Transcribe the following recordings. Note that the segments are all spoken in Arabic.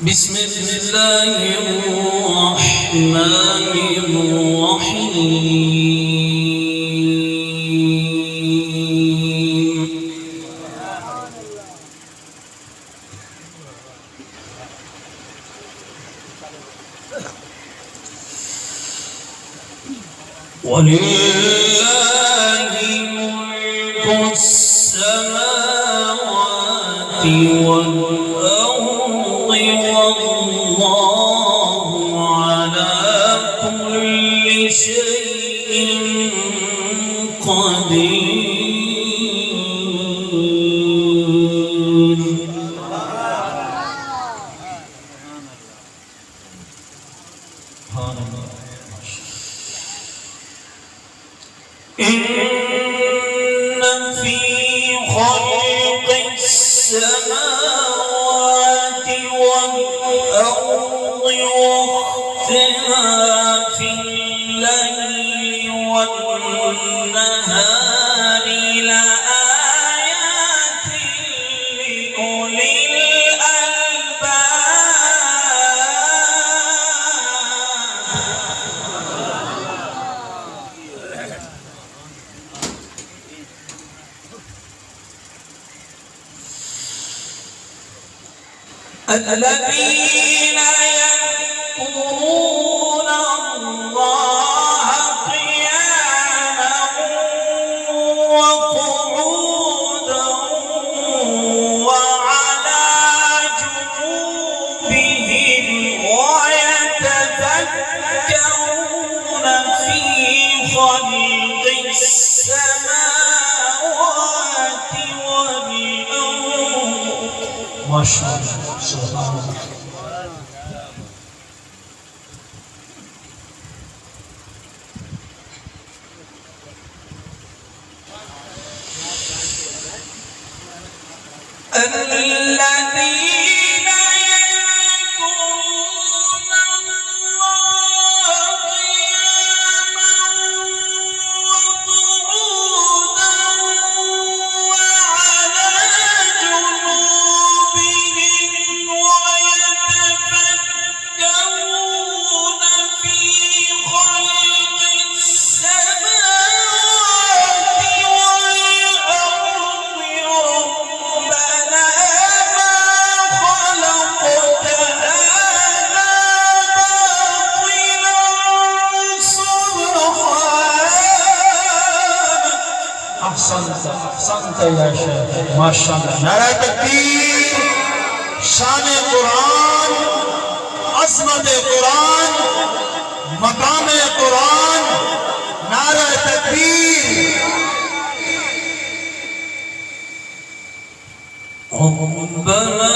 بسم الله الرحمن الرحيم ولله ملك السماوات والأرض والله على كل شيء قدير. إن في خلق السماوات والأرض واختلاف الليل والنهار لآيات لأولي الذين يذكرون الله قياما وقعودا وعلى جنوبهم ويتفكرون في خلق السماوات والأرض. ما شاء الله. سبحان الله. الذين يذكرون الله قياما وقعودا وعلى جنوبهم ويتفكرون في خلق السماوات والأرض ربنا ما خلقت هذا باطلا سبحانك. أحسنت يا شيخ ما شاء الله. نعرہ تکبیر. شان قرآن، عظمت قرآن، مقام قرآن. نعرہ تکبیر. ربنا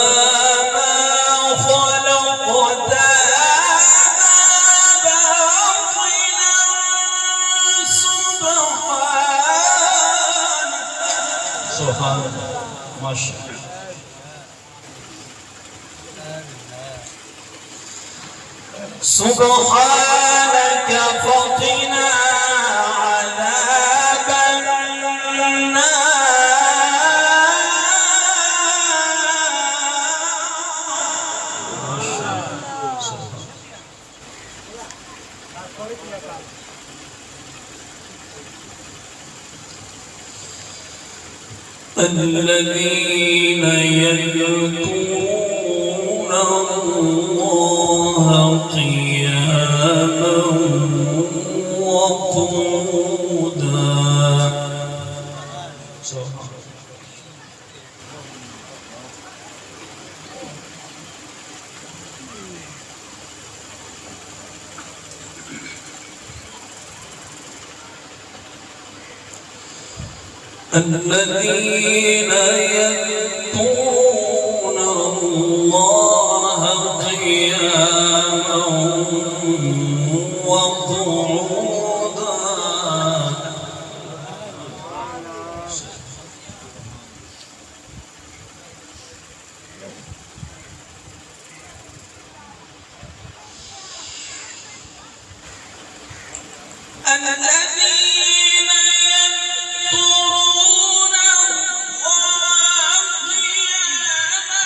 ما خلقت هذا باطلا سبحانك. سبحان الله ما شاء الله. سبحانك فقنا عذاب النار. الذين يذكرون الله قياما وقعودا. الذين يذكرون الله قياما وقعودا. الذين يذكرون الله قياما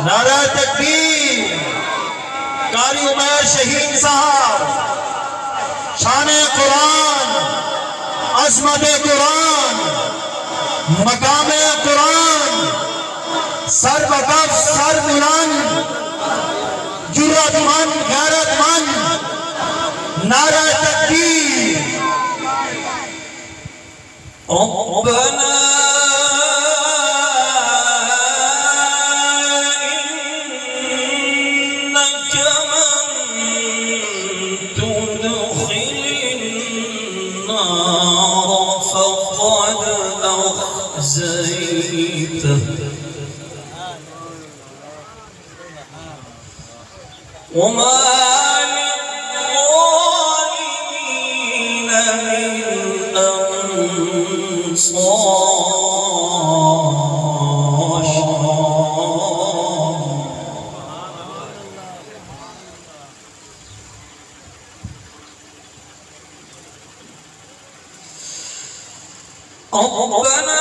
नारा तकबीर। कारी उमर शहीद साहब, शान कुरान, अजमत कुरान, मकाम कुरान, सर बकफ सर बुलंद, जुर्रतमंद गैरतमंद, नारा तकबीर। रब्बना وما للظالمين من أنصار. ربنا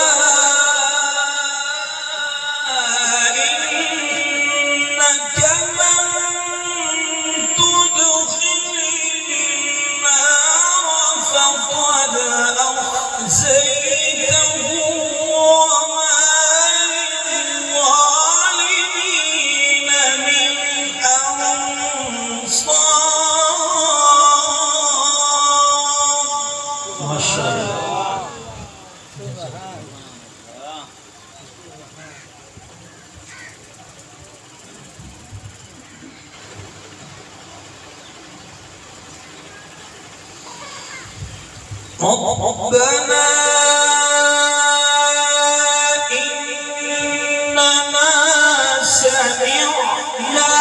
ربنا إننا سمعنا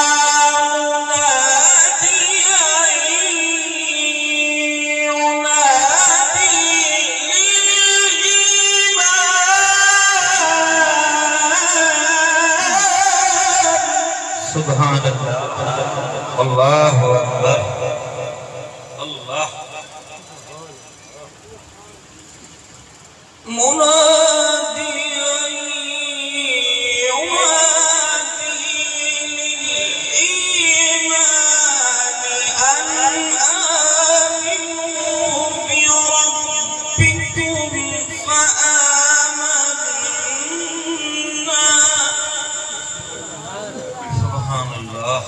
مناديا ينادي للإيمان. سبحان الله الله أكبر الله. مناديا ينادي للإيمان أن آمنوا بربكم فآمنا. سبحان الله.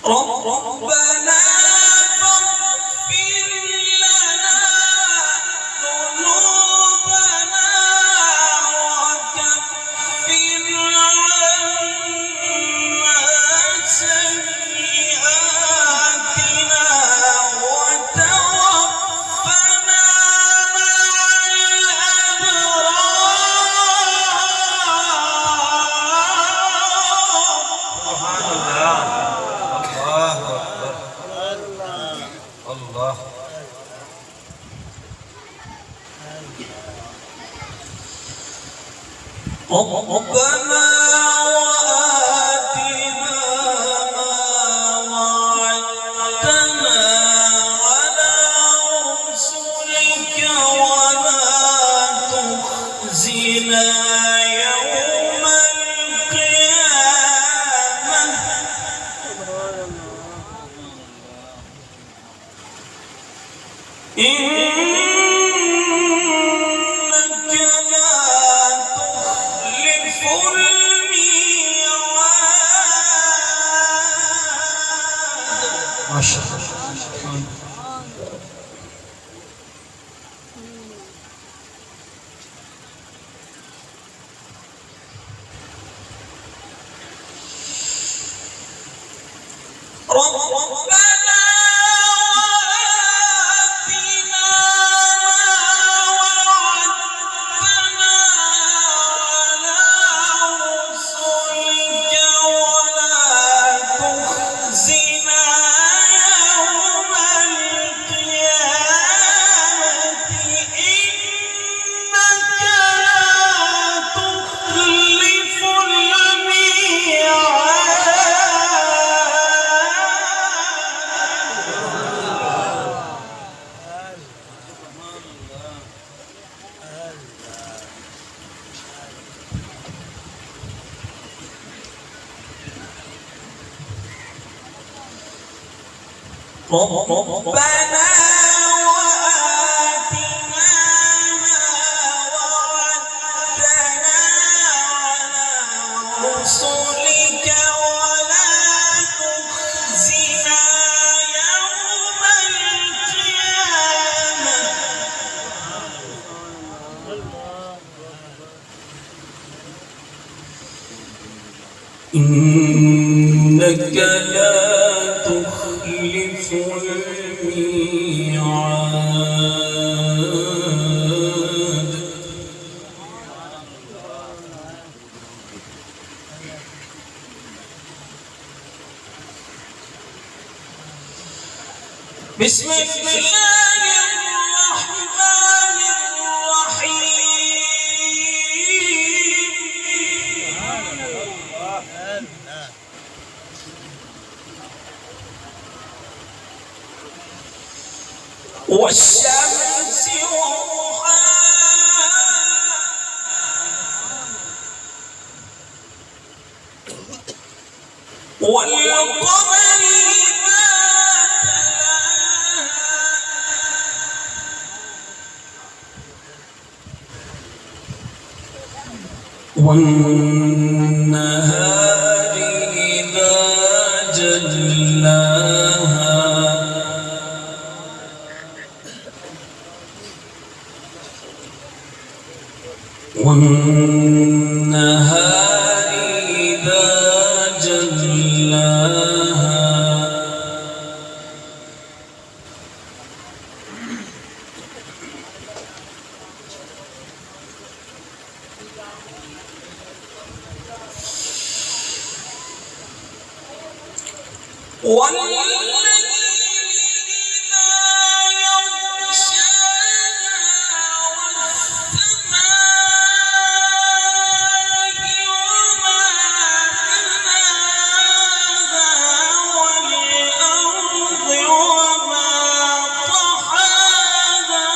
ربنا فاغفر لنا ذنوبنا وكفر عنا سيئاتنا وتوفنا مع الأبرار. الله. ربنا وآتنا ما وعدتنا على رسلك ولا تخزنا يوم القيامة. إنك لا تخلف الميعاد. ما شاء الله. ربنا وآتنا ما وعدتنا على رسلك ولا تخزنا يوم القيامة إنك لا تخلف الميعاد. بسم الله الرحمن الرحيم والشمس وضحاها والقمر إذا تلاها والنهار إذا جلاها والنهار إذا جلاها والليل إذا يغشاها والسماء وما بناها والأرض وما طحاها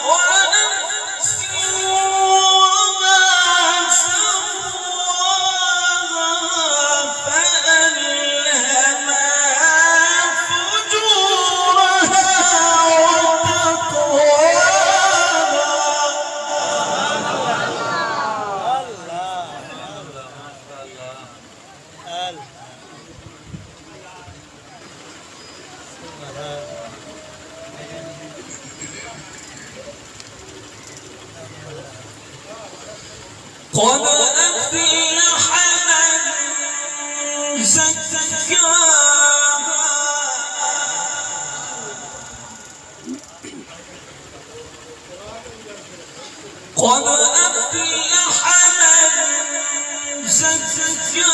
ونفس وما سواها فألهمها فجورها قد أفلح من زكاها قد أفلح من زكاها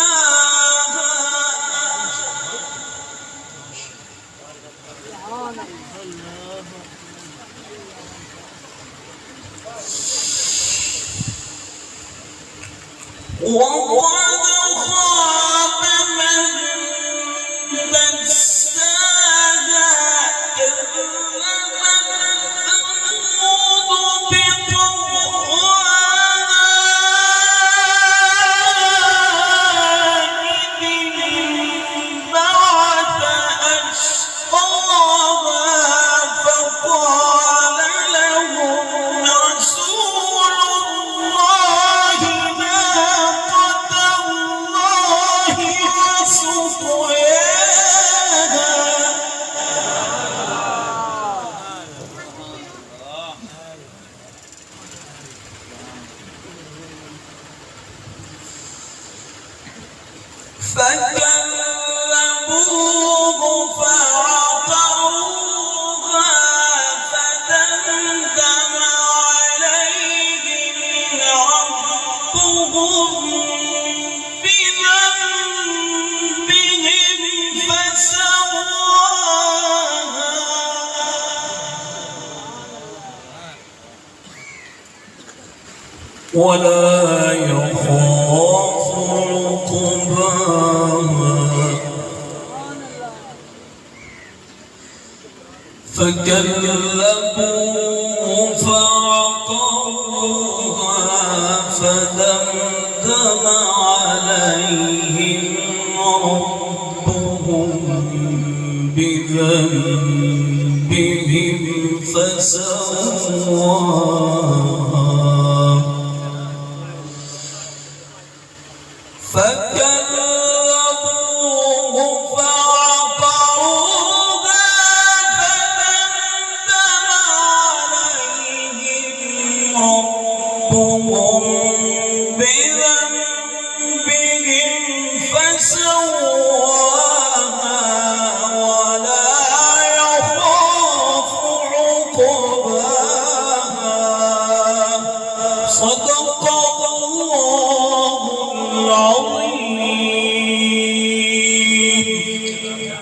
وقد خاب من دساها كذبت ثمود بطغواها إذ انبعث أشقاها فقال لهم رسول الله ناقة الله وسقياها فكذبوه فعقروها فدمدم عليهم ربهم بذنبهم فسواها ولا يخاف عقباها فكذبوه فعقروها فدمدم عليهم ربهم بذنبهم فسواها